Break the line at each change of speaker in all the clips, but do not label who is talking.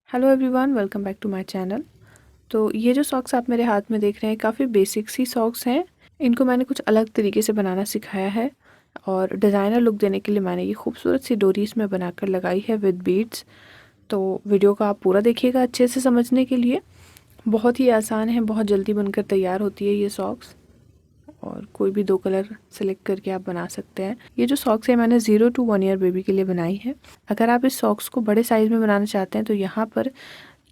Hello everyone, welcome back to my channel. तो ये जो सॉक्स आप मेरे हाथ में देख रहे हैं काफ़ी बेसिक सी सॉक्स हैं। इनको मैंने कुछ अलग तरीके से बनाना सिखाया है और डिज़ाइनर लुक देने के लिए मैंने ये खूबसूरत सी डोरी इसमें बनाकर लगाई है विद बीड्स। तो वीडियो को आप पूरा देखिएगा अच्छे से समझने के लिए। बहुत ही आसान है, बहुत जल्दी बनकर तैयार होती है ये सॉक्स और कोई भी 2 कलर सेलेक्ट करके आप बना सकते हैं। ये जो सॉक्स है मैंने 0 to 1 ईयर बेबी के लिए बनाई है। अगर आप इस सॉक्स को बड़े साइज़ में बनाना चाहते हैं तो यहाँ पर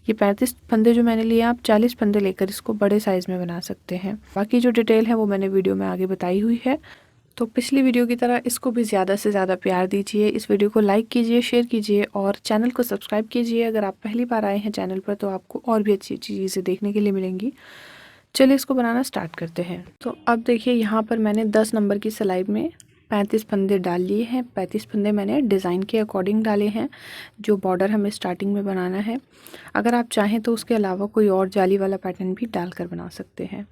ये 35 फंदे जो मैंने लिए, आप 40 फंदे लेकर इसको बड़े साइज़ में बना सकते हैं। बाकी जो डिटेल है वो मैंने वीडियो में आगे बताई हुई है। तो पिछली वीडियो की तरह इसको भी ज़्यादा से ज़्यादा प्यार दीजिए। इस वीडियो को लाइक कीजिए, शेयर कीजिए और चैनल को सब्सक्राइब कीजिए। अगर आप पहली बार आए हैं चैनल पर तो आपको और भी अच्छी अच्छी चीज़ें देखने के लिए मिलेंगी। चलिए इसको बनाना स्टार्ट करते हैं। तो अब देखिए यहाँ पर मैंने 10 नंबर की सिलाई में 35 फंदे डाल लिए हैं। 35 फंदे मैंने डिज़ाइन के अकॉर्डिंग डाले हैं, जो बॉर्डर हमें स्टार्टिंग में बनाना है। अगर आप चाहें तो उसके अलावा कोई और जाली वाला पैटर्न भी डालकर बना सकते हैं।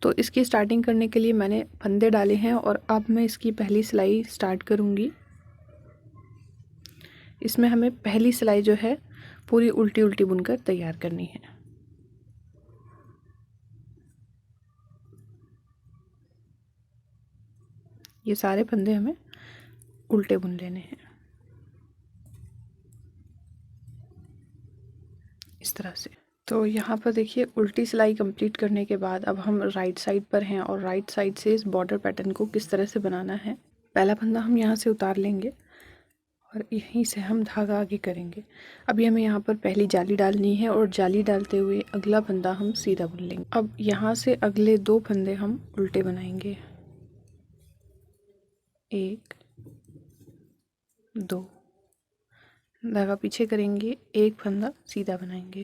तो इसकी स्टार्टिंग करने के लिए मैंने फंदे डाले हैं और अब मैं इसकी पहली सिलाई स्टार्ट करूँगी। इसमें हमें पहली सिलाई जो है पूरी उल्टी उल्टी बुनकर तैयार करनी है। ये सारे फंदे हमें उल्टे बुन लेने हैं इस तरह से। तो यहाँ पर देखिए उल्टी सिलाई कंप्लीट करने के बाद अब हम राइट साइड पर हैं और राइट साइड से इस बॉर्डर पैटर्न को किस तरह से बनाना है। पहला फंदा हम यहाँ से उतार लेंगे और यहीं से हम धागा आगे करेंगे। अभी हमें यहाँ पर पहली जाली डालनी है और जाली डालते हुए अगला फंदा हम सीधा बुन लेंगे। अब यहाँ से अगले 2 फंदे हम उल्टे बनाएंगे, 1 2, धागा पीछे करेंगे, एक फंदा सीधा बनाएंगे,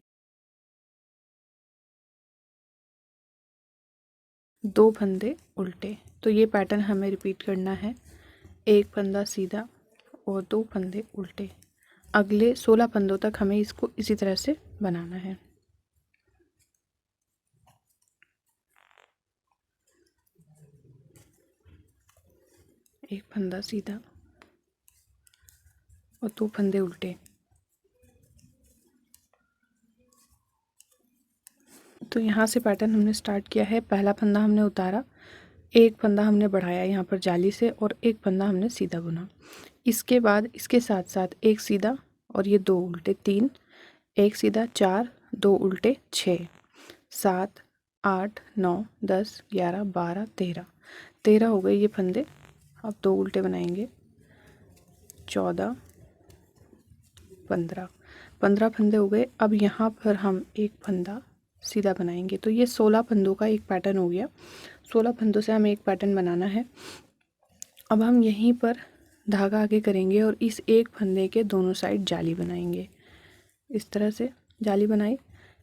2 फंदे उल्टे। तो ये पैटर्न हमें रिपीट करना है, एक फंदा सीधा और 2 फंदे उल्टे। अगले 16 फंदों तक हमें इसको इसी तरह से बनाना है। एक फंदा सीधा और 2 फंदे उल्टे। तो यहाँ से पैटर्न हमने स्टार्ट किया है। पहला फंदा हमने उतारा, एक फंदा हमने बढ़ाया यहाँ पर जाली से और एक फंदा हमने सीधा बुना। इसके बाद इसके साथ साथ एक सीधा और ये 2 उल्टे, 3, एक सीधा, 4, 2 उल्टे, 6, 7, 8, 9, 10, 11, 12, 13, 13 हो गए ये फंदे। अब 2 उल्टे बनाएंगे, 14, 15, 15 फंदे हो गए। अब यहाँ पर हम एक फंदा सीधा बनाएंगे। तो ये 16 फंदों का एक पैटर्न हो गया। 16 फंदों से हमें एक पैटर्न बनाना है। अब हम यहीं पर धागा आगे करेंगे और इस एक फंदे के दोनों साइड जाली बनाएंगे। इस तरह से जाली बनाई,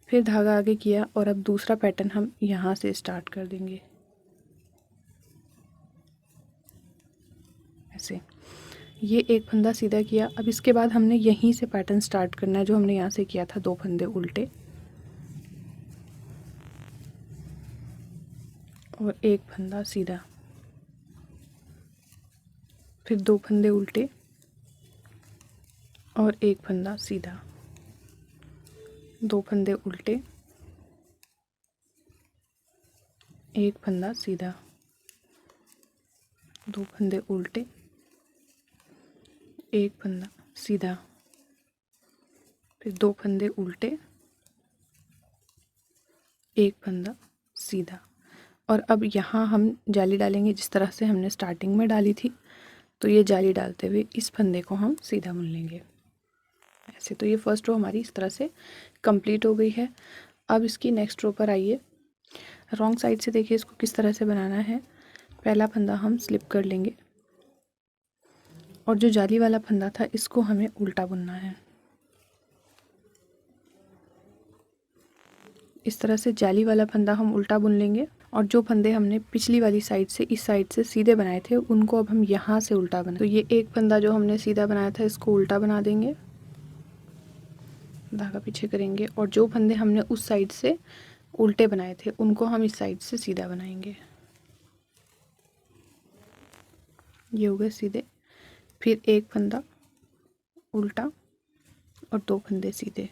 फिर धागा आगे किया और अब दूसरा पैटर्न हम यहाँ से स्टार्ट कर देंगे ऐसे। ये एक फंदा सीधा किया। अब इसके बाद हमने यहीं से पैटर्न स्टार्ट करना है जो हमने यहाँ से किया था, 2 फंदे उल्टे और एक फंदा सीधा, फिर 2 फंदे उल्टे और एक फंदा सीधा, 2 फंदे उल्टे, एक फंदा सीधा, 2 फंदे उल्टे, एक फंदा सीधा, फिर 2 फंदे उल्टे, एक फंदा सीधा। और अब यहाँ हम जाली डालेंगे जिस तरह से हमने स्टार्टिंग में डाली थी। तो ये जाली डालते हुए इस फंदे को हम सीधा बुन लेंगे ऐसे। तो ये फर्स्ट रो हमारी इस तरह से कंप्लीट हो गई है। अब इसकी नेक्स्ट रो पर आइए। रॉन्ग साइड से देखिए इसको किस तरह से बनाना है। पहला फंदा हम स्लिप कर लेंगे और जो जाली वाला फंदा था इसको हमें उल्टा बुनना है। इस तरह से जाली वाला फंदा हम उल्टा बुन लेंगे और जो फंदे हमने पिछली वाली साइड से इस साइड से सीधे बनाए थे उनको अब हम यहाँ से उल्टा बना। तो ये एक फंदा जो हमने सीधा बनाया था इसको उल्टा बना देंगे, धागा पीछे करेंगे और जो फंदे हमने उस साइड से उल्टे बनाए थे उनको हम इस साइड से सीधा बनाएंगे। ये हो गए सीधे। फिर एक फंदा उल्टा और 2 फंदे सीधे,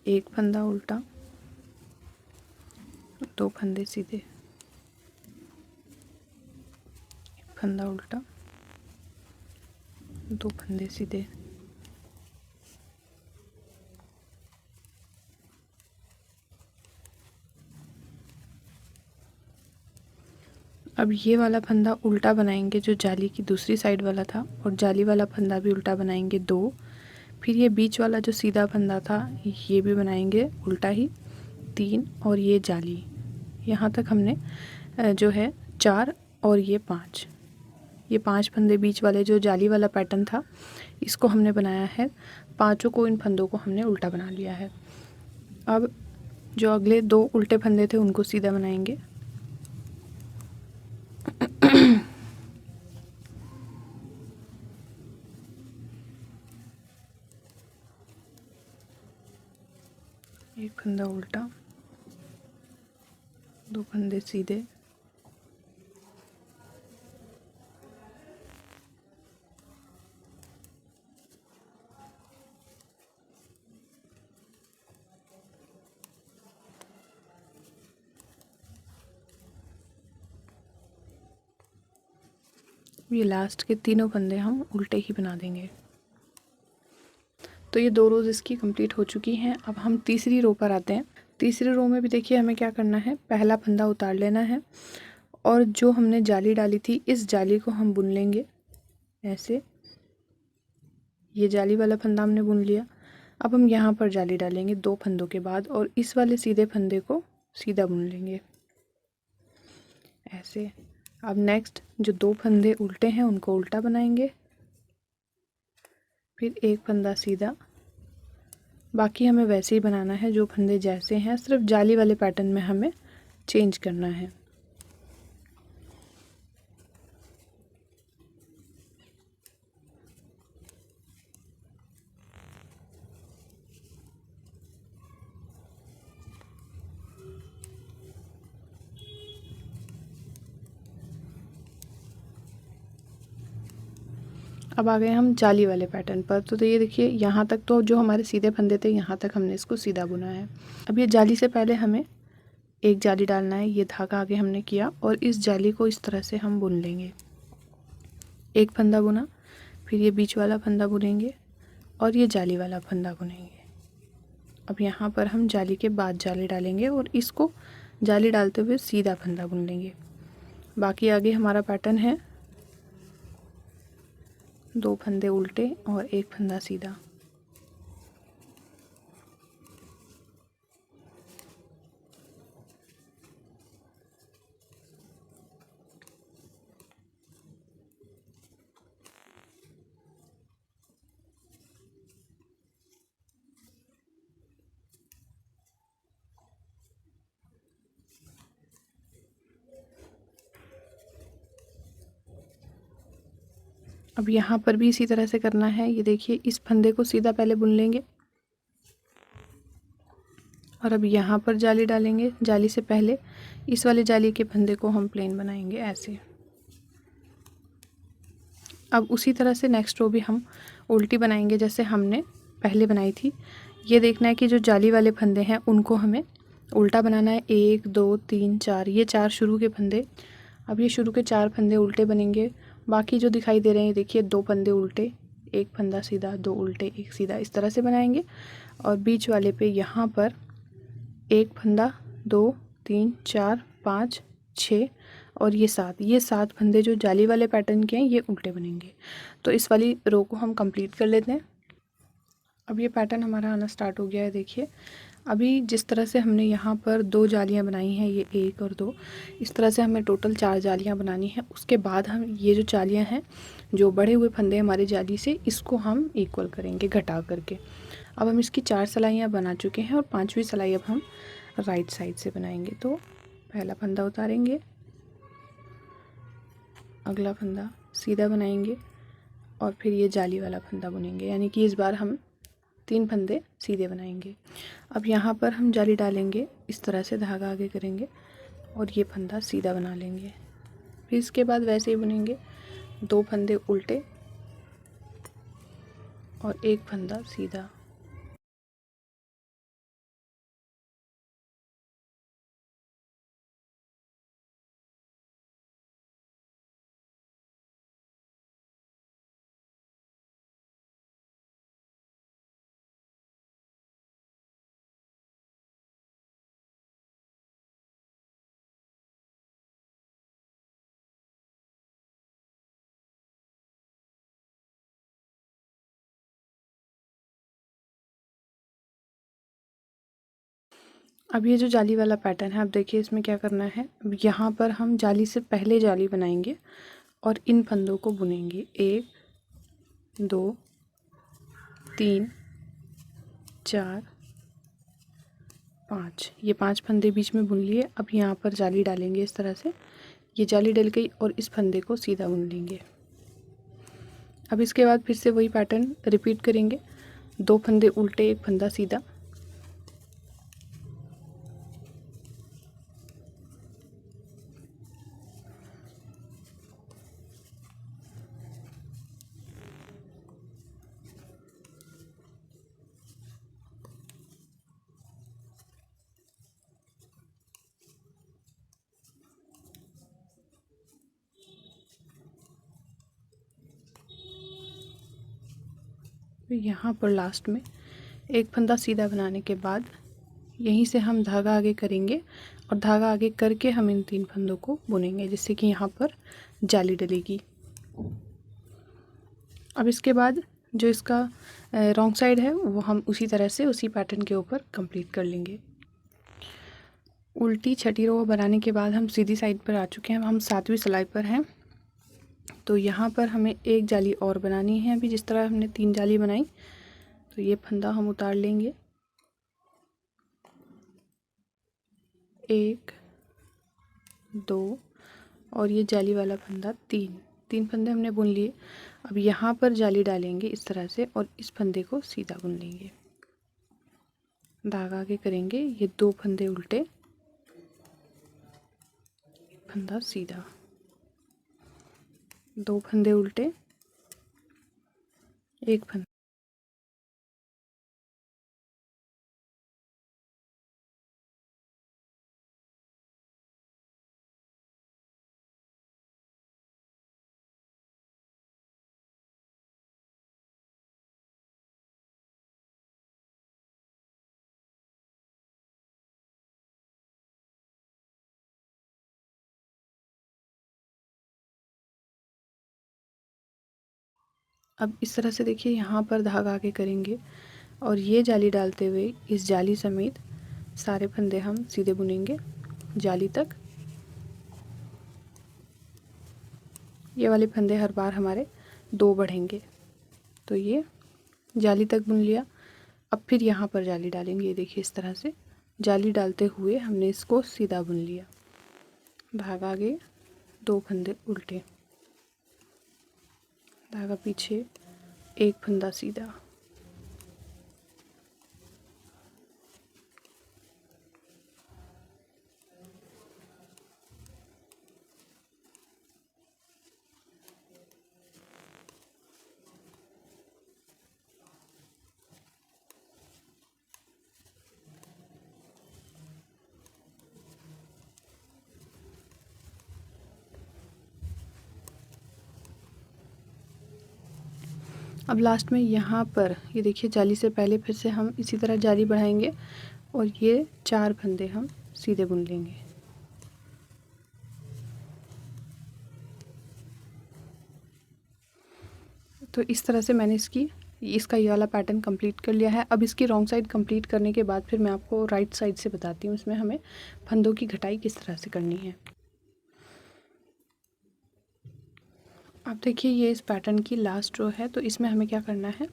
एक फंदा उल्टा, 2 फंदे सीधे, एक फंदा उल्टा, 2 फंदे सीधे, अब ये वाला फंदा उल्टा बनाएंगे जो जाली की दूसरी साइड वाला था, और जाली वाला फंदा भी उल्टा बनाएंगे 2। फिर ये बीच वाला जो सीधा फंदा था ये भी बनाएंगे उल्टा ही 3, और ये जाली, यहाँ तक हमने जो है 4 और ये 5, ये 5 फंदे बीच वाले जो जाली वाला पैटर्न था इसको हमने बनाया है। पांचों को, इन फंदों को हमने उल्टा बना लिया है। अब जो अगले 2 उल्टे फंदे थे उनको सीधा बनाएंगे। एक फंदा उल्टा, 2 फंदे सीधे, ये लास्ट के तीनों फंदे हम उल्टे ही बना देंगे। तो ये 2 रोज़ इसकी कंप्लीट हो चुकी हैं। अब हम तीसरी रो पर आते हैं। तीसरी रो में भी देखिए हमें क्या करना है, पहला फंदा उतार लेना है और जो हमने जाली डाली थी इस जाली को हम बुन लेंगे ऐसे। ये जाली वाला फंदा हमने बुन लिया। अब हम यहाँ पर जाली डालेंगे 2 फंदों के बाद, और इस वाले सीधे फंदे को सीधा बुन लेंगे ऐसे। अब नेक्स्ट जो 2 फंदे उल्टे हैं उनको उल्टा बनाएंगे, फिर एक फंदा सीधा। बाकी हमें वैसे ही बनाना है, जो फंदे जैसे हैं, सिर्फ जाली वाले पैटर्न में हमें चेंज करना है। अब आ गए हम जाली वाले पैटर्न पर। तो ये देखिए यहाँ तक तो जो हमारे सीधे फंदे थे यहाँ तक हमने इसको सीधा बुना है। अब ये जाली से पहले हमें एक जाली डालना है, ये धागा आगे हमने किया और इस जाली को इस तरह से हम बुन लेंगे। एक फंदा बुना, फिर ये बीच वाला फंदा बुनेंगे और ये जाली वाला फंदा बुनेंगे। अब यहाँ पर हम जाली के बाद जाली डालेंगे और इसको जाली डालते हुए सीधा फंदा बुन लेंगे। बाकी आगे हमारा पैटर्न है 2 फंदे उल्टे और एक फंदा सीधा। अब यहाँ पर भी इसी तरह से करना है। ये देखिए इस फंदे को सीधा पहले बुन लेंगे और अब यहाँ पर जाली डालेंगे। जाली से पहले इस वाले जाली के फंदे को हम प्लेन बनाएंगे ऐसे। अब उसी तरह से नेक्स्ट रो भी हम उल्टी बनाएंगे जैसे हमने पहले बनाई थी। ये देखना है कि जो जाली वाले फंदे हैं उनको हमें उल्टा बनाना है। 1 2 3 4, ये 4 शुरू के फंदे। अब ये शुरू के 4 फंदे उल्टे बनेंगे। बाकी जो दिखाई दे रहे हैं देखिए 2 फंदे उल्टे, एक फंदा सीधा, 2 उल्टे, एक सीधा, इस तरह से बनाएंगे। और बीच वाले पे यहाँ पर एक फंदा, 2 3 4 5 6 और ये 7, ये 7 फंदे जो जाली वाले पैटर्न के हैं ये उल्टे बनेंगे। तो इस वाली रो को हम कंप्लीट कर लेते हैं। अब ये पैटर्न हमारा आना स्टार्ट हो गया है। देखिए अभी जिस तरह से हमने यहाँ पर 2 जालियाँ बनाई हैं, ये 1 और 2, इस तरह से हमें टोटल 4 जालियाँ बनानी है। उसके बाद हम ये जो जालियाँ हैं, जो बढ़े हुए फंदे हमारी जाली से, इसको हम इक्वल करेंगे घटा करके। अब हम इसकी 4 सिलाइयाँ बना चुके हैं और 5वीं सिलाई अब हम राइट साइड से बनाएंगे। तो पहला फंदा उतारेंगे, अगला फंदा सीधा बनाएंगे और फिर ये जाली वाला फंदा बुनेंगे, यानी कि इस बार हम 3 फंदे सीधे बनाएंगे। अब यहाँ पर हम जाली डालेंगे, इस तरह से धागा आगे करेंगे और ये फंदा सीधा बना लेंगे। फिर इसके बाद वैसे ही बुनेंगे, 2 फंदे उल्टे और एक फंदा सीधा। अब ये जो जाली वाला पैटर्न है, अब देखिए इसमें क्या करना है। अब यहाँ पर हम जाली से पहले जाली बनाएंगे और इन फंदों को बुनेंगे। 1 2 3 4 5, ये 5 फंदे बीच में बुन लिए। अब यहाँ पर जाली डालेंगे इस तरह से, ये जाली डल गई और इस फंदे को सीधा बुन लेंगे। अब इसके बाद फिर से वही पैटर्न रिपीट करेंगे। 2 फंदे उल्टे, 1 फंदा सीधा। यहाँ पर लास्ट में 1 फंदा सीधा बनाने के बाद यहीं से हम धागा आगे करेंगे और धागा आगे करके हम इन 3 फंदों को बुनेंगे, जिससे कि यहाँ पर जाली डलेगी। अब इसके बाद जो इसका रॉन्ग साइड है वो हम उसी तरह से उसी पैटर्न के ऊपर कंप्लीट कर लेंगे। उल्टी छठी रो बनाने के बाद हम सीधी साइड पर आ चुके हैं। अब हम 7वीं सिलाई पर हैं। तो यहाँ पर हमें एक जाली और बनानी है। अभी जिस तरह हमने 3 जाली बनाई, तो ये फंदा हम उतार लेंगे। 1 2 और ये जाली वाला फंदा 3 फंदे हमने बुन लिए। अब यहाँ पर जाली डालेंगे इस तरह से और इस फंदे को सीधा बुन लेंगे। धागा आगे करेंगे, ये 2 फंदे उल्टे, फंदा सीधा, 2 फंदे उल्टे, 1 फंदा। अब इस तरह से देखिए यहाँ पर धागा आगे करेंगे और ये जाली डालते हुए इस जाली समेत सारे फंदे हम सीधे बुनेंगे जाली तक। ये वाले फंदे हर बार हमारे 2 बढ़ेंगे। तो ये जाली तक बुन लिया। अब फिर यहाँ पर जाली डालेंगे। ये देखिए इस तरह से जाली डालते हुए हमने इसको सीधा बुन लिया। धागा आगे, 2 फंदे उल्टे, धागा पीछे, 1 फंदा सीधा। अब लास्ट में यहाँ पर ये देखिए जाली से पहले फिर से हम इसी तरह जाली बढ़ाएंगे और ये 4 फंदे हम सीधे बुन लेंगे। तो इस तरह से मैंने इसका ये वाला पैटर्न कंप्लीट कर लिया है। अब इसकी रॉन्ग साइड कंप्लीट करने के बाद फिर मैं आपको राइट साइड से बताती हूँ इसमें हमें फंदों की घटाई किस तरह से करनी है। अब देखिए ये इस पैटर्न की लास्ट रो है। तो इसमें हमें क्या करना है,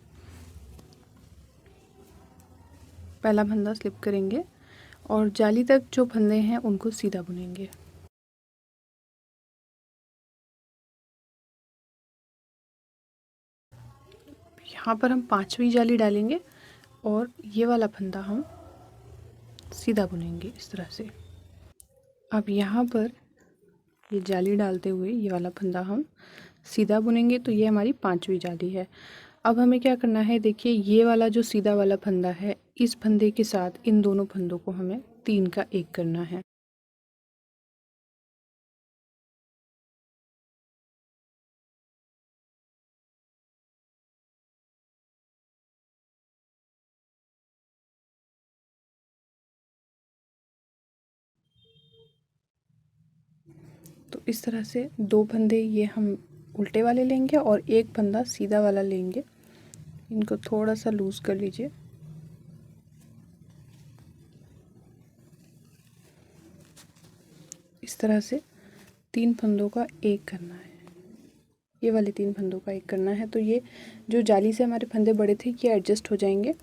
पहला फंदा स्लिप करेंगे और जाली तक जो फंदे हैं उनको सीधा बुनेंगे। यहाँ पर हम 5वीं जाली डालेंगे और ये वाला फंदा हम सीधा बुनेंगे इस तरह से। अब यहाँ पर ये जाली डालते हुए ये वाला फंदा हम सीधा बुनेंगे। तो ये हमारी 5वीं जाली है। अब हमें क्या करना है, देखिए ये वाला जो सीधा वाला फंदा है, इस फंदे के साथ इन दोनों फंदों को हमें 3 का 1 करना है। तो इस तरह से 2 फंदे ये हम उल्टे वाले लेंगे और 1 फंदा सीधा वाला लेंगे। इनको थोड़ा सा लूज कर लीजिए। इस तरह से 3 फंदों का एक करना है, ये वाले 3 फंदों का एक करना है। तो ये जो जाली से हमारे फंदे बड़े थे ये एडजस्ट हो जाएंगे।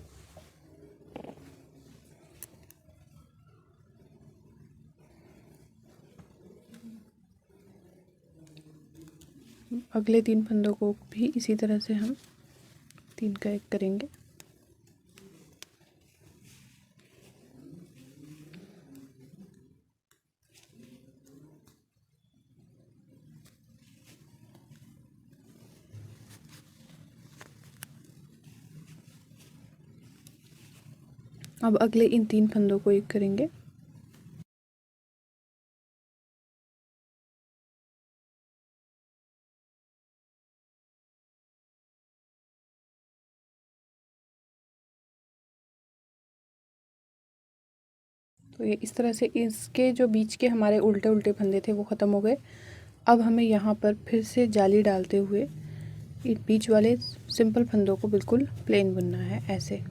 अगले 3 फंदों को भी इसी तरह से हम 3 का एक करेंगे। अब अगले इन 3 फंदों को एक करेंगे। तो ये इस तरह से इसके जो बीच के हमारे उल्टे उल्टे फंदे थे वो ख़त्म हो गए। अब हमें यहाँ पर फिर से जाली डालते हुए इन बीच वाले सिंपल फंदों को बिल्कुल प्लेन बुनना है ऐसे।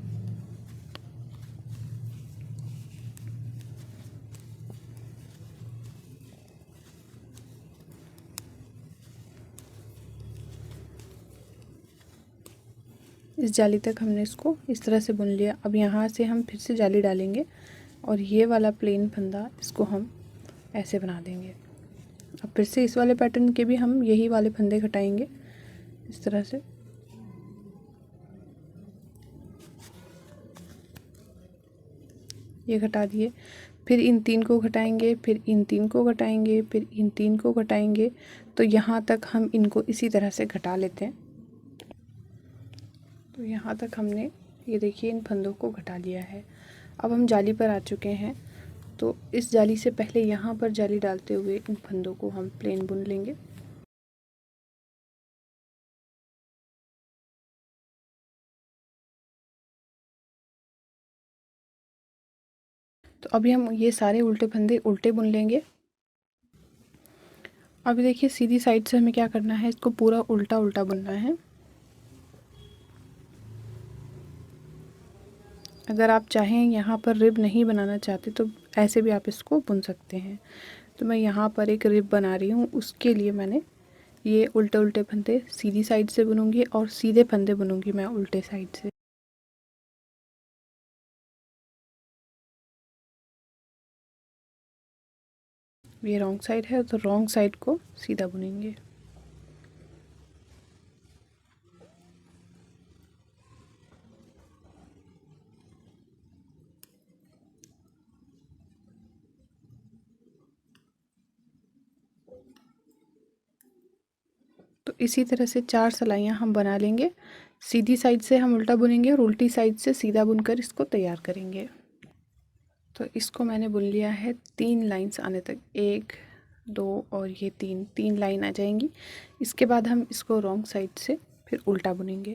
इस जाली तक हमने इसको इस तरह से बुन लिया। अब यहाँ से हम फिर से जाली डालेंगे और ये वाला प्लेन फंदा इसको हम ऐसे बना देंगे। अब फिर से इस वाले पैटर्न के भी हम यही वाले फंदे घटाएंगे इस तरह से। ये घटा दिए, फिर इन 3 को घटाएंगे, फिर इन 3 को घटाएंगे, फिर इन 3 को घटाएंगे। तो यहाँ तक हम इनको इसी तरह से घटा लेते हैं। तो यहाँ तक हमने ये देखिए इन फंदों को घटा लिया है। अब हम जाली पर आ चुके हैं। तो इस जाली से पहले यहाँ पर जाली डालते हुए इन फंदों को हम प्लेन बुन लेंगे। तो अभी हम ये सारे उल्टे फंदे उल्टे बुन लेंगे। अभी देखिए सीधी साइड से हमें क्या करना है, इसको पूरा उल्टा उल्टा बुनना है। अगर आप चाहें यहाँ पर रिब नहीं बनाना चाहते तो ऐसे भी आप इसको बुन सकते हैं। तो मैं यहाँ पर एक रिब बना रही हूँ, उसके लिए मैंने ये उल्टे उल्टे फंदे सीधी साइड से बुनूंगी और सीधे फंदे बुनूंगी मैं उल्टे साइड से। ये रॉन्ग साइड है तो रॉन्ग साइड को सीधा बुनेंगे। तो इसी तरह से 4 सिलाइयाँ हम बना लेंगे। सीधी साइड से हम उल्टा बुनेंगे और उल्टी साइड से सीधा बुनकर इसको तैयार करेंगे। तो इसको मैंने बुन लिया है 3 लाइंस आने तक, 1 2 और ये 3 लाइन आ जाएंगी। इसके बाद हम इसको रॉन्ग साइड से फिर उल्टा बुनेंगे।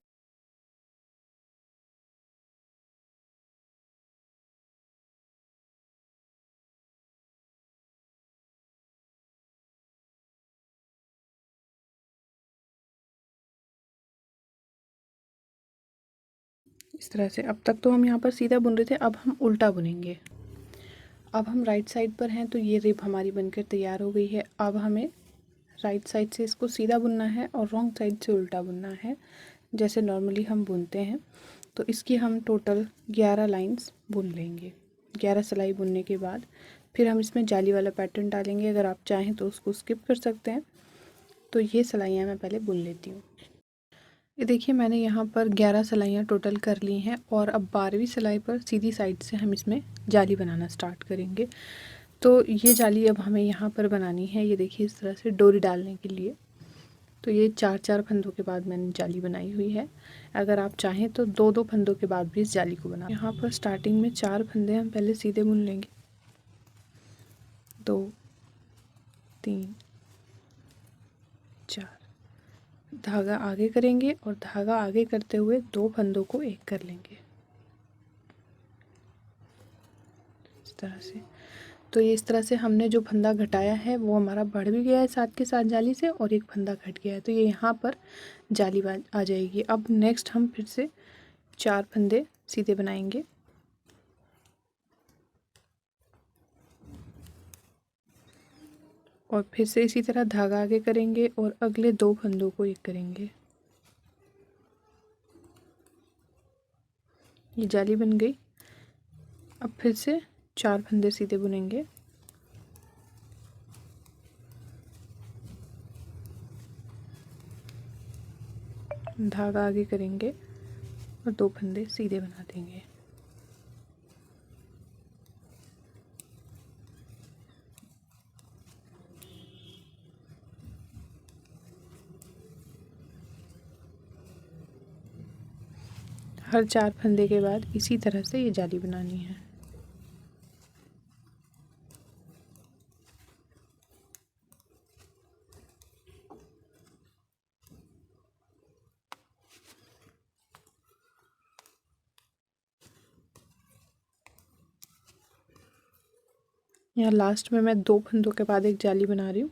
इस तरह से अब तक तो हम यहाँ पर सीधा बुन रहे थे, अब हम उल्टा बुनेंगे। अब हम राइट साइड पर हैं तो ये रिब हमारी बनकर तैयार हो गई है। अब हमें राइट साइड से इसको सीधा बुनना है और रॉन्ग साइड से उल्टा बुनना है जैसे नॉर्मली हम बुनते हैं। तो इसकी हम टोटल 11 लाइंस बुन लेंगे। 11 सिलाई बुनने के बाद फिर हम इसमें जाली वाला पैटर्न डालेंगे। अगर आप चाहें तो उसको स्किप कर सकते हैं। तो ये सिलाइयाँ मैं पहले बुन लेती हूँ। ये देखिए मैंने यहाँ पर 11 सिलाइयाँ टोटल कर ली हैं और अब 12वीं सिलाई पर सीधी साइड से हम इसमें जाली बनाना स्टार्ट करेंगे। तो ये जाली अब हमें यहाँ पर बनानी है। ये देखिए इस तरह से डोरी डालने के लिए। तो ये 4-4 फंदों के बाद मैंने जाली बनाई हुई है। अगर आप चाहें तो 2-2 फंदों के बाद भी इस जाली को बना। यहाँ पर स्टार्टिंग में 4 फंदे हम पहले सीधे बुन लेंगे, 2 3 4, धागा आगे करेंगे और धागा आगे करते हुए 2 फंदों को एक कर लेंगे इस तरह से। तो ये इस तरह से हमने जो फंदा घटाया है वो हमारा बढ़ भी गया है साथ के साथ जाली से, और एक फंदा घट गया है। तो ये यहाँ पर जाली आ जाएगी। अब नेक्स्ट हम फिर से 4 फंदे सीधे बनाएंगे। और फिर से इसी तरह धागा आगे करेंगे और अगले 2 फंदों को एक करेंगे। ये जाली बन गई। अब फिर से 4 फंदे सीधे बुनेंगे। धागा आगे करेंगे और 2 फंदे सीधे बना देंगे। हर 4 फंदे के बाद इसी तरह से ये जाली बनानी है। यहाँ लास्ट में मैं 2 फंदों के बाद एक जाली बना रही हूँ,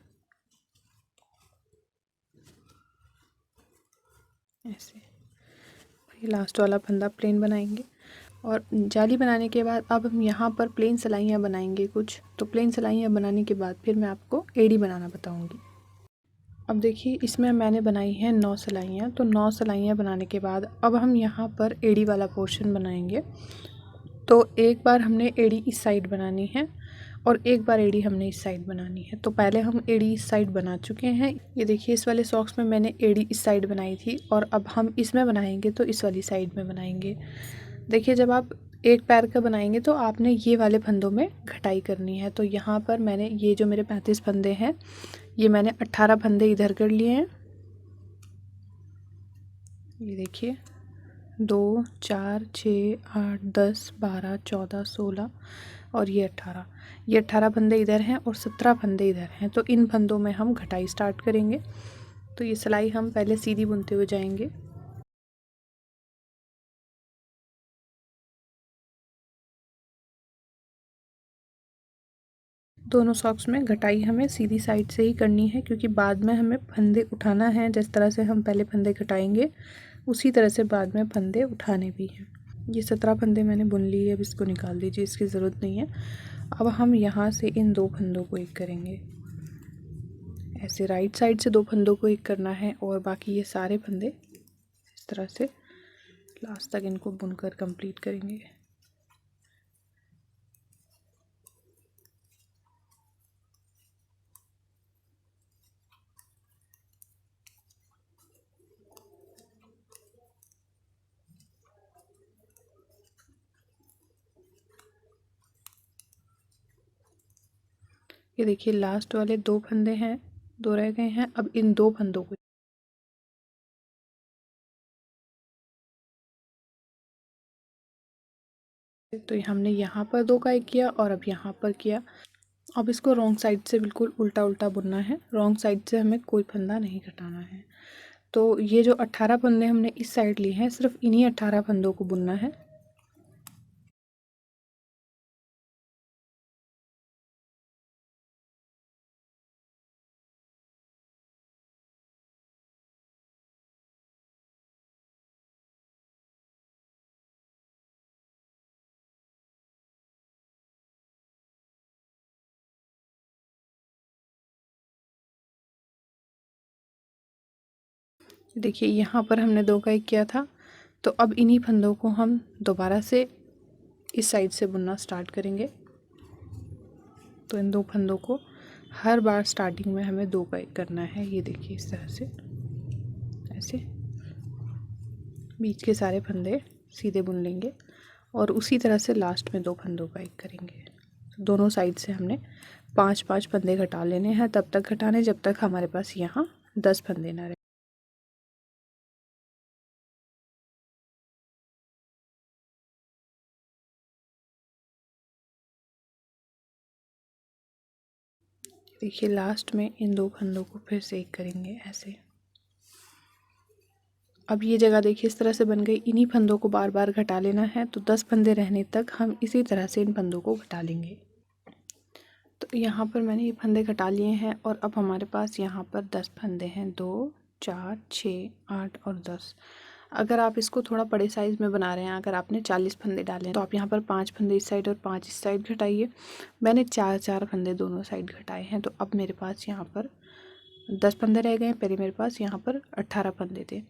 ऐसे। ये लास्ट वाला फंदा प्लेन बनाएंगे और जाली बनाने के बाद अब हम यहाँ पर प्लेन सिलाइयाँ बनाएंगे कुछ। तो प्लेन सिलाइयाँ बनाने के बाद फिर मैं आपको एड़ी बनाना बताऊँगी। अब देखिए इसमें मैंने बनाई है 9 सिलाइयाँ। तो 9 सिलाइयाँ बनाने के बाद अब हम यहाँ पर एड़ी वाला पोर्शन बनाएंगे। तो एक बार हमने एड़ी इस साइड बनानी है और एक बार एड़ी हमने इस साइड बनानी है। तो पहले हम एड़ी इस साइड बना चुके हैं। ये देखिए इस वाले सॉक्स में मैंने एड़ी इस साइड बनाई थी और अब हम इसमें बनाएंगे तो इस वाली साइड में बनाएंगे। देखिए जब आप एक पैर का बनाएंगे तो आपने ये वाले फंदों में घटाई करनी है। तो यहाँ पर मैंने ये जो मेरे 35 फंदे हैं, ये मैंने 18 फंदे इधर कर लिए हैं। ये देखिए 2 4 6 8 10 12 14 16 और ये 18। ये 18 फंदे इधर हैं और 17 फंदे इधर हैं। तो इन फंदों में हम घटाई स्टार्ट करेंगे। तो ये सिलाई हम पहले सीधी बुनते हुए जाएंगे। दोनों सॉक्स में घटाई हमें सीधी साइड से ही करनी है, क्योंकि बाद में हमें फंदे उठाना है। जिस तरह से हम पहले फंदे घटाएंगे उसी तरह से बाद में फंदे उठाने भी हैं। ये 17 फंदे मैंने बुन लिए। अब इसको निकाल दीजिए, इसकी ज़रूरत नहीं है। अब हम यहाँ से इन 2 फंदों को एक करेंगे। ऐसे राइट साइड से 2 फंदों को एक करना है और बाकी ये सारे फंदे इस तरह से लास्ट तक इनको बुनकर कंप्लीट करेंगे। ये देखिए लास्ट वाले 2 फंदे हैं, 2 रह गए हैं। अब इन 2 फंदों को तो हमने यहाँ पर 2 का एक किया और अब यहाँ पर किया। अब इसको रॉन्ग साइड से बिल्कुल उल्टा उल्टा बुनना है। रॉन्ग साइड से हमें कोई फंदा नहीं घटाना है। तो ये जो 18 फंदे हमने इस साइड लिए हैं, सिर्फ इन्हीं 18 फंदों को बुनना है। देखिए यहाँ पर हमने 2 का एक किया था। तो अब इन्हीं फंदों को हम दोबारा से इस साइड से बुनना स्टार्ट करेंगे। तो इन 2 फंदों को हर बार स्टार्टिंग में हमें 2 का एक करना है। ये देखिए इस तरह से ऐसे बीच के सारे फंदे सीधे बुन लेंगे और उसी तरह से लास्ट में 2 फंदों का एक करेंगे। तो दोनों साइड से हमने 5-5 फंदे घटा लेने हैं। तब तक घटाने जब तक हमारे पास यहाँ 10 फंदे ना रहे। देखिए लास्ट में इन 2 फंदों को फिर से एक करेंगे ऐसे। अब ये जगह देखिए इस तरह से बन गई। इन्हीं फंदों को बार बार घटा लेना है। तो 10 फंदे रहने तक हम इसी तरह से इन फंदों को घटा लेंगे। तो यहाँ पर मैंने ये फंदे घटा लिए हैं और अब हमारे पास यहाँ पर 10 फंदे हैं। 2 4 6 8 और 10। अगर आप इसको थोड़ा बड़े साइज़ में बना रहे हैं, अगर आपने 40 फंदे डाले हैं तो आप यहाँ पर 5 फंदे इस साइड और 5 इस साइड घटाइए। मैंने 4-4 फंदे दोनों साइड घटाए हैं, तो अब मेरे पास यहाँ पर 10 फंदे रह गए हैं। पहले मेरे पास यहाँ पर 18 फंदे थे,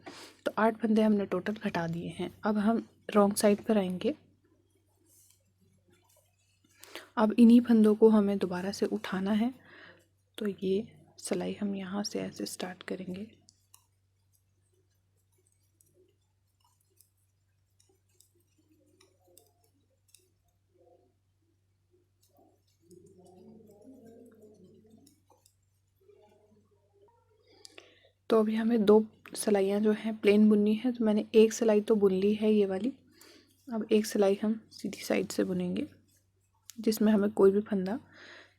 तो 8 फंदे हमने टोटल घटा दिए हैं। अब हम रॉन्ग साइड पर आएंगे। अब इन्हीं फंदों को हमें दोबारा से उठाना है, तो ये सिलाई हम यहाँ से ऐसे स्टार्ट करेंगे। तो अभी हमें 2 सिलाइयाँ जो हैं प्लेन बुननी है, तो मैंने एक सिलाई तो बुन ली है ये वाली। अब एक सिलाई हम सीधी साइड से बुनेंगे, जिसमें हमें कोई भी फंदा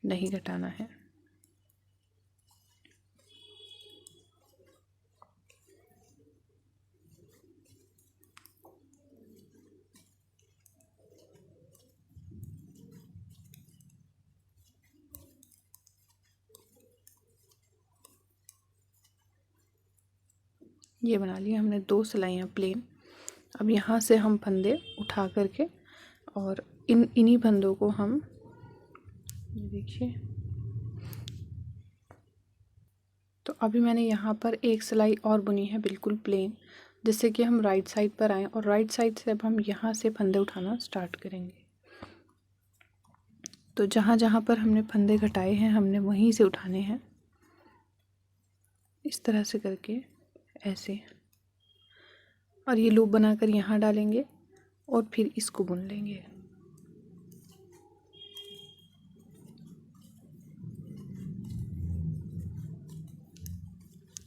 नहीं घटाना है। ये बना लिया हमने 2 सिलाइयाँ प्लेन। अब यहाँ से हम फंदे उठा करके और इन्हीं फंदों को हम, ये देखिए, तो अभी मैंने यहाँ पर एक सिलाई और बुनी है बिल्कुल प्लेन, जिससे कि हम राइट साइड पर आएँ और राइट साइड से अब हम यहाँ से फंदे उठाना स्टार्ट करेंगे। तो जहाँ जहाँ पर हमने फंदे घटाए हैं हमने वहीं से उठाने हैं, इस तरह से करके ऐसे, और ये लूप बनाकर यहाँ डालेंगे और फिर इसको बुन लेंगे।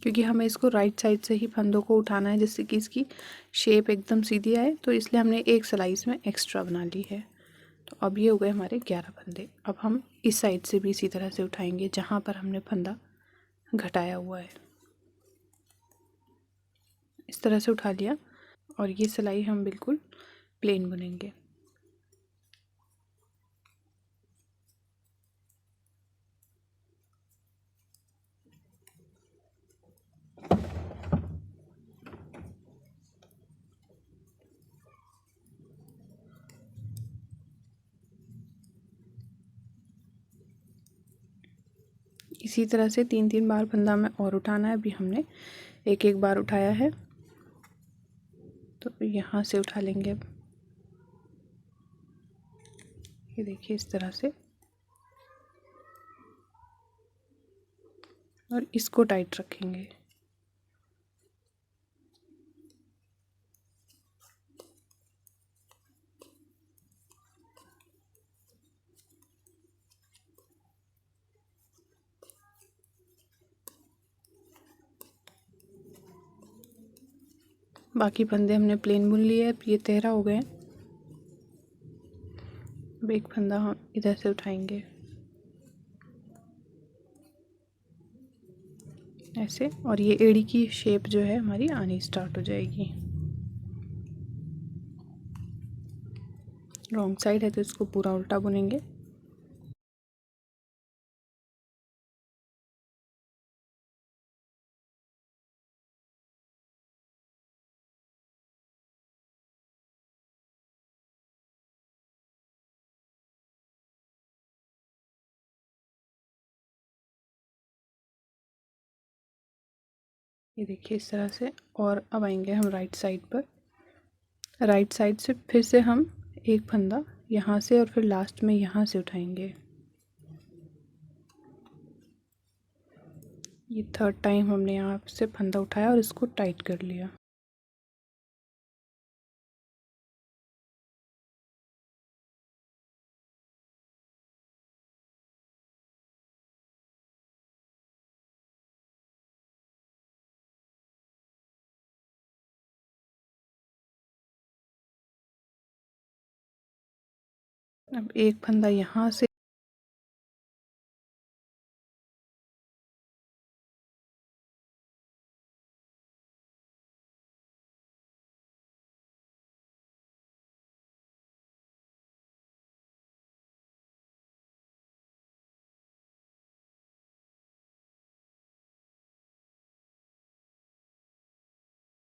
क्योंकि हमें इसको राइट साइड से ही फंदों को उठाना है, जिससे कि इसकी शेप एकदम सीधी आए, तो इसलिए हमने एक सिलाई इसमें एक्स्ट्रा बना ली है। तो अब ये हो गए हमारे 11 फंदे। अब हम इस साइड से भी इसी तरह से उठाएंगे जहाँ पर हमने फंदा घटाया हुआ है, इस तरह से उठा लिया और ये सिलाई हम बिल्कुल प्लेन बुनेंगे। इसी तरह से 3-3 बार फंदा में और उठाना है। अभी हमने एक एक बार उठाया है, तो यहाँ से उठा लेंगे। अब ये देखिए इस तरह से, और इसको टाइट रखेंगे। बाकी फंदे हमने प्लेन बुन लिए। अब ये 13 हो गए। अब एक फंदा हम इधर से उठाएंगे ऐसे, और ये एड़ी की शेप जो है हमारी आनी स्टार्ट हो जाएगी। रॉन्ग साइड है तो इसको पूरा उल्टा बुनेंगे। ये देखिए इस तरह से। और अब आएंगे हम राइट साइड पर। राइट साइड से फिर से हम एक फंदा यहाँ से और फिर लास्ट में यहाँ से उठाएंगे। ये थर्ड टाइम हमने यहाँ से फंदा उठाया और इसको टाइट कर लिया। अब एक फंदा यहाँ से,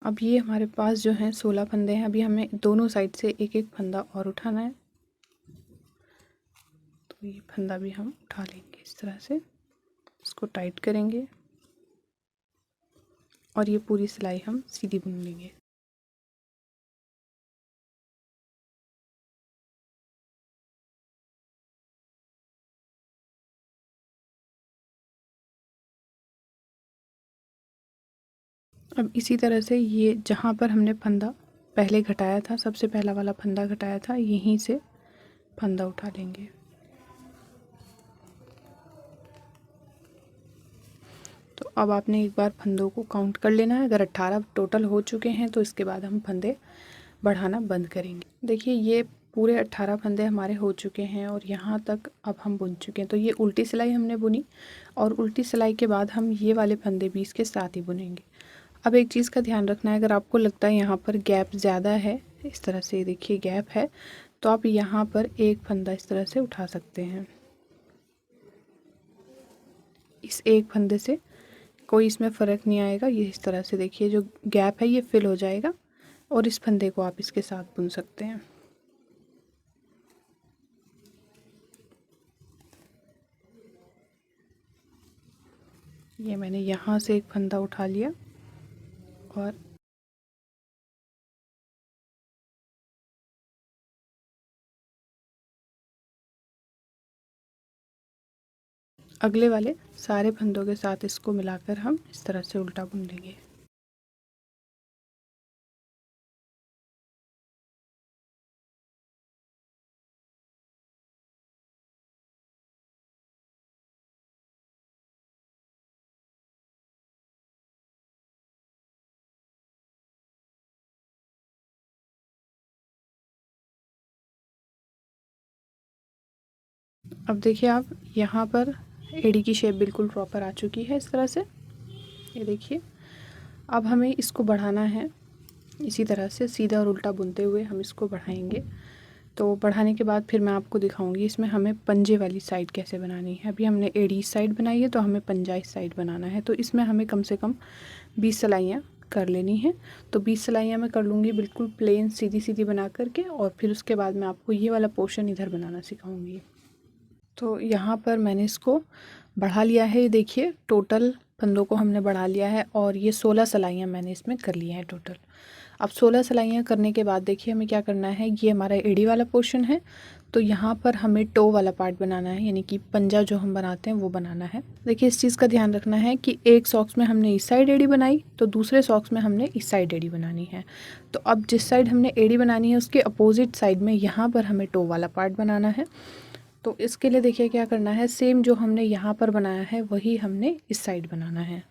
अब ये हमारे पास जो हैं 16 फंदे हैं। अभी हमें दोनों साइड से एक एक फंदा और उठाना है। तो ये फंदा भी हम उठा लेंगे इस तरह से, इसको टाइट करेंगे और ये पूरी सिलाई हम सीधी बुन लेंगे। अब इसी तरह से ये जहाँ पर हमने फंदा पहले घटाया था, सबसे पहला वाला फंदा घटाया था, यहीं से फंदा उठा लेंगे। तो अब आपने एक बार फंदों को काउंट कर लेना है। अगर 18 टोटल हो चुके हैं तो इसके बाद हम फंदे बढ़ाना बंद करेंगे। देखिए ये पूरे 18 फंदे हमारे हो चुके हैं और यहाँ तक अब हम बुन चुके हैं। तो ये उल्टी सिलाई हमने बुनी और उल्टी सिलाई के बाद हम ये वाले फंदे भी इसके साथ ही बुनेंगे। अब एक चीज़ का ध्यान रखना है, अगर आपको लगता है यहाँ पर गैप ज़्यादा है, इस तरह से देखिए गैप है, तो आप यहाँ पर एक फंदा इस तरह से उठा सकते हैं। इस एक फंदे से कोई इसमें फ़र्क नहीं आएगा। ये इस तरह से देखिए जो गैप है ये फिल हो जाएगा और इस फंदे को आप इसके साथ बुन सकते हैं। ये मैंने यहाँ से एक फंदा उठा लिया और अगले वाले सारे फंदों के साथ इसको मिलाकर हम इस तरह से उल्टा बुन लेंगे। अब देखिए आप यहाँ पर एड़ी की शेप बिल्कुल प्रॉपर आ चुकी है इस तरह से। ये देखिए अब हमें इसको बढ़ाना है। इसी तरह से सीधा और उल्टा बुनते हुए हम इसको बढ़ाएंगे। तो बढ़ाने के बाद फिर मैं आपको दिखाऊंगी इसमें हमें पंजे वाली साइड कैसे बनानी है। अभी हमने एड़ी साइड बनाई है तो हमें पंजा इस साइड बनाना है। तो इसमें हमें कम से कम 20 सिलाइयाँ कर लेनी है। तो 20 सिलाइयाँ मैं कर लूँगी बिल्कुल प्लेन सीधी सीधी बना करके, और फिर उसके बाद मैं आपको ये वाला पोर्शन इधर बनाना सिखाऊंगी। तो यहाँ पर मैंने इसको बढ़ा लिया है। देखिए टोटल फंदों को हमने बढ़ा लिया है और ये 16 सिलाइयाँ मैंने इसमें कर लिया है टोटल। अब 16 सिलाइयाँ करने के बाद देखिए हमें क्या करना है, ये हमारा एड़ी वाला पोर्शन है। तो यहाँ पर हमें टो वाला पार्ट बनाना है, यानी कि पंजा जो हम बनाते हैं वो बनाना है। देखिए इस चीज़ का ध्यान रखना है कि एक सॉक्स में हमने इस साइड एड़ी बनाई तो दूसरे सॉक्स में हमने इस साइड एड़ी बनानी है। तो अब जिस साइड हमने एड़ी बनानी है उसके अपोजिट साइड में यहाँ पर हमें टो वाला पार्ट बनाना है। तो इसके लिए देखिए क्या करना है, सेम जो हमने यहाँ पर बनाया है वही हमने इस साइड बनाना है।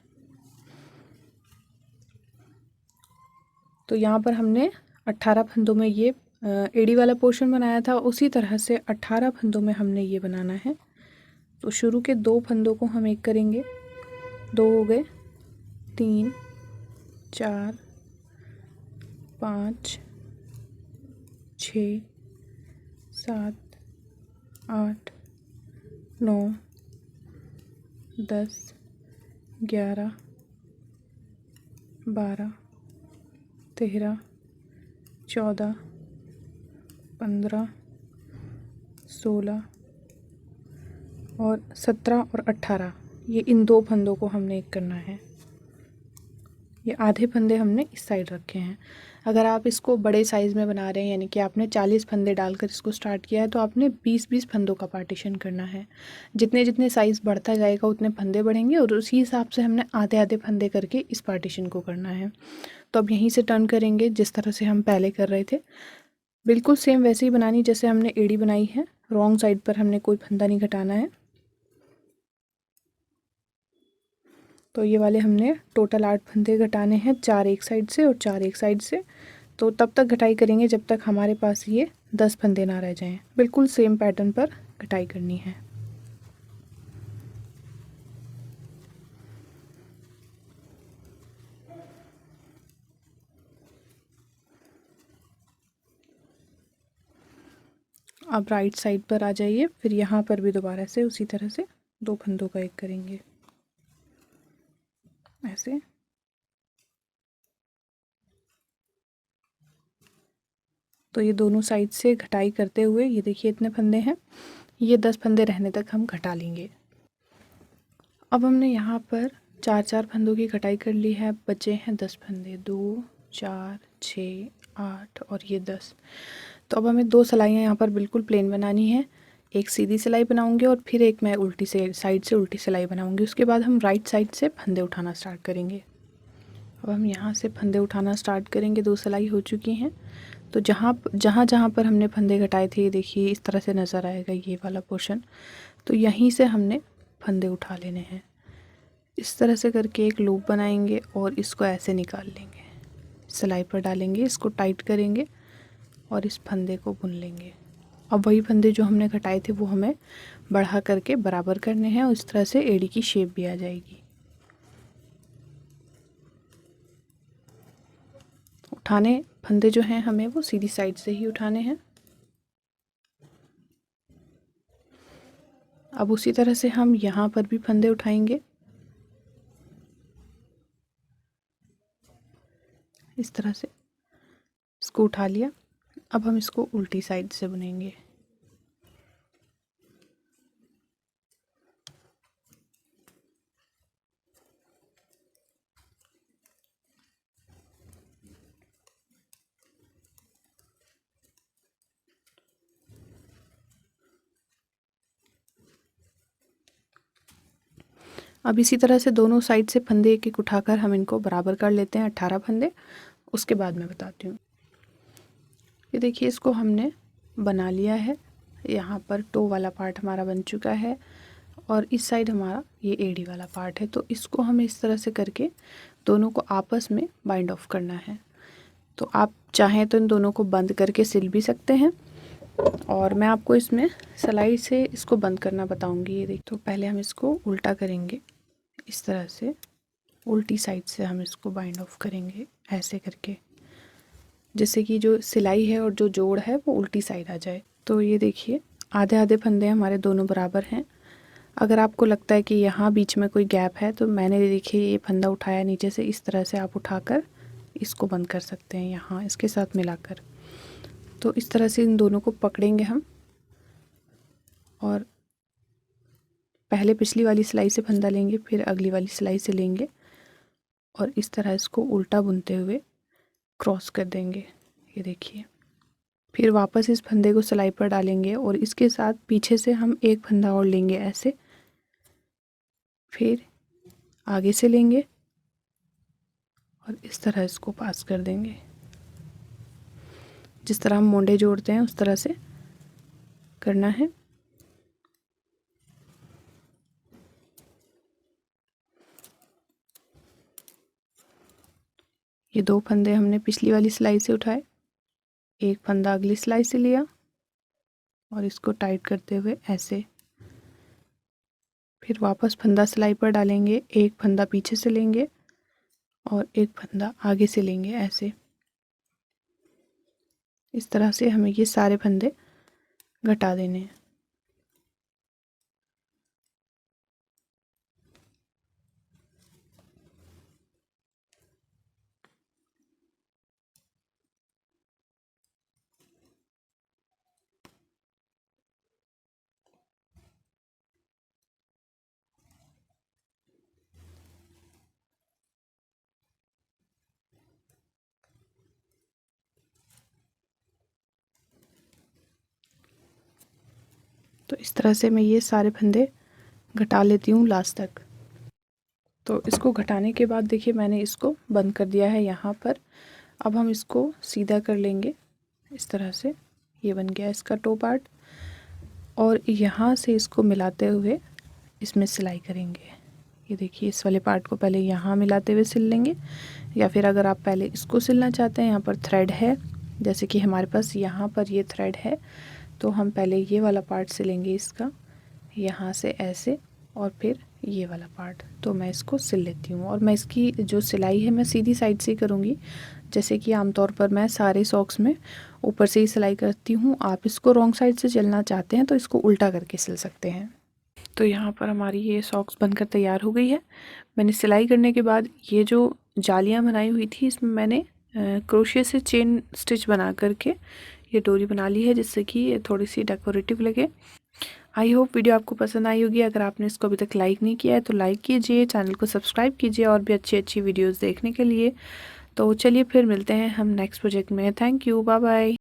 तो यहाँ पर हमने 18 फंदों में ये एड़ी वाला पोर्शन बनाया था, उसी तरह से 18 फंदों में हमने ये बनाना है। तो शुरू के 2 फंदों को हम एक करेंगे, 2 हो गए, 3 4 5 6 7 8 9 10 11 12 13 14 15 16 और 17 और 18, ये इन 2 फंदों को हमने एक करना है। ये आधे फंदे हमने इस साइड रखे हैं। अगर आप इसको बड़े साइज़ में बना रहे हैं, यानी कि आपने 40 फंदे डालकर इसको स्टार्ट किया है, तो आपने 20-20 फंदों का पार्टीशन करना है। जितने जितने साइज़ बढ़ता जाएगा उतने फंदे बढ़ेंगे और उसी हिसाब से हमने आधे आधे फंदे करके इस पार्टीशन को करना है। तो अब यहीं से टर्न करेंगे जिस तरह से हम पहले कर रहे थे, बिल्कुल सेम वैसे ही बनानी जैसे हमने एड़ी बनाई है। रॉन्ग साइड पर हमने कोई फंदा नहीं घटाना है। तो ये वाले हमने टोटल 8 फंदे घटाने हैं, 4 एक साइड से और 4 एक साइड से। तो तब तक घटाई करेंगे जब तक हमारे पास ये 10 फंदे ना रह जाएं। बिल्कुल सेम पैटर्न पर घटाई करनी है। अब राइट साइड पर आ जाइए, फिर यहाँ पर भी दोबारा से उसी तरह से 2 फंदों का एक करेंगे, ऐसे। तो ये दोनों साइड से घटाई करते हुए ये देखिए इतने फंदे हैं, ये 10 फंदे रहने तक हम घटा लेंगे। अब हमने यहाँ पर 4-4 फंदों की कटाई कर ली है, बचे हैं 10 फंदे, 2 4 6 8 और ये 10। तो अब हमें 2 सिलाइयाँ यहाँ पर बिल्कुल प्लेन बनानी है। एक सीधी सिलाई बनाऊंगी और फिर एक मैं उल्टी से साइड से उल्टी सिलाई बनाऊंगी। उसके बाद हम राइट साइड से फंदे उठाना स्टार्ट करेंगे। अब हम यहाँ से फंदे उठाना स्टार्ट करेंगे। 2 सिलाई हो चुकी हैं। तो जहाँ जहाँ पर हमने फंदे घटाए थे, ये देखिए इस तरह से नज़र आएगा ये वाला पोर्शन। तो यहीं से हमने फंदे उठा लेने हैं। इस तरह से करके एक लूप बनाएंगे और इसको ऐसे निकाल लेंगे, सिलाई पर डालेंगे, इसको टाइट करेंगे और इस फंदे को बुन लेंगे। अब वही फंदे जो हमने घटाए थे वो हमें बढ़ा करके बराबर करने हैं और इस तरह से एड़ी की शेप भी आ जाएगी। उठाने फंदे जो हैं हमें वो सीधी साइड से ही उठाने हैं। अब उसी तरह से हम यहाँ पर भी फंदे उठाएंगे। इस तरह से इसको उठा लिया। अब हम इसको उल्टी साइड से बुनेंगे। अब इसी तरह से दोनों साइड से फंदे एक एक उठाकर हम इनको बराबर कर लेते हैं, 18 फंदे। उसके बाद मैं बताती हूँ। ये देखिए इसको हमने बना लिया है। यहाँ पर टो वाला पार्ट हमारा बन चुका है और इस साइड हमारा ये एड़ी वाला पार्ट है। तो इसको हमें इस तरह से करके दोनों को आपस में बाइंड ऑफ करना है। तो आप चाहें तो इन दोनों को बंद करके सिल भी सकते हैं और मैं आपको इसमें सिलाई से इसको बंद करना बताऊंगी। ये देख, तो पहले हम इसको उल्टा करेंगे, इस तरह से उल्टी साइड से हम इसको बाइंड ऑफ करेंगे ऐसे करके, जिससे कि जो सिलाई है और जो जोड़ है वो उल्टी साइड आ जाए। तो ये देखिए आधे आधे फंदे हमारे दोनों बराबर हैं। अगर आपको लगता है कि यहाँ बीच में कोई गैप है तो मैंने देखिए ये फंदा उठाया नीचे से, इस तरह से आप उठाकर इसको बंद कर सकते हैं यहाँ इसके साथ मिलाकर। तो इस तरह से इन दोनों को पकड़ेंगे हम और पहले पिछली वाली सिलाई से फंदा लेंगे, फिर अगली वाली सिलाई से लेंगे और इस तरह इसको उल्टा बुनते हुए क्रॉस कर देंगे। ये देखिए, फिर वापस इस फंदे को सिलाई पर डालेंगे और इसके साथ पीछे से हम एक फंदा और लेंगे ऐसे, फिर आगे से लेंगे और इस तरह इसको पास कर देंगे। जिस तरह हम मोंडे जोड़ते हैं उस तरह से करना है। ये 2 फंदे हमने पिछली वाली सिलाई से उठाए, एक फंदा अगली सिलाई से लिया और इसको टाइट करते हुए ऐसे, फिर वापस फंदा सिलाई पर डालेंगे, एक फंदा पीछे से लेंगे और एक फंदा आगे से लेंगे ऐसे। इस तरह से हमें ये सारे फंदे घटा देने हैं। तो इस तरह से मैं ये सारे फंदे घटा लेती हूँ लास्ट तक। तो इसको घटाने के बाद देखिए मैंने इसको बंद कर दिया है यहाँ पर। अब हम इसको सीधा कर लेंगे इस तरह से। ये बन गया इसका टो पार्ट और यहाँ से इसको मिलाते हुए इसमें सिलाई करेंगे। ये देखिए इस वाले पार्ट को पहले यहाँ मिलाते हुए सिल लेंगे, या फिर अगर आप पहले इसको सिलना चाहते हैं, यहाँ पर थ्रेड है, जैसे कि हमारे पास यहाँ पर ये थ्रेड है, तो हम पहले ये वाला पार्ट सिलेंगे इसका यहाँ से ऐसे और फिर ये वाला पार्ट। तो मैं इसको सिल लेती हूँ और मैं इसकी जो सिलाई है मैं सीधी साइड से ही करूँगी, जैसे कि आमतौर पर मैं सारे सॉक्स में ऊपर से ही सिलाई करती हूँ। आप इसको रॉन्ग साइड से चलना चाहते हैं तो इसको उल्टा करके सिल सकते हैं। तो यहाँ पर हमारी ये सॉक्स बनकर तैयार हो गई है। मैंने सिलाई करने के बाद ये जो जालियाँ बनाई हुई थी इसमें मैंने क्रोशिया से चेन स्टिच बना करके ये डोरी बना ली है जिससे कि ये थोड़ी सी डेकोरेटिव लगे। आई होप वीडियो आपको पसंद आई होगी। अगर आपने इसको अभी तक लाइक नहीं किया है तो लाइक कीजिए, चैनल को सब्सक्राइब कीजिए और भी अच्छी अच्छी वीडियोज़ देखने के लिए। तो चलिए फिर मिलते हैं हम नेक्स्ट प्रोजेक्ट में। Thank you, bye bye.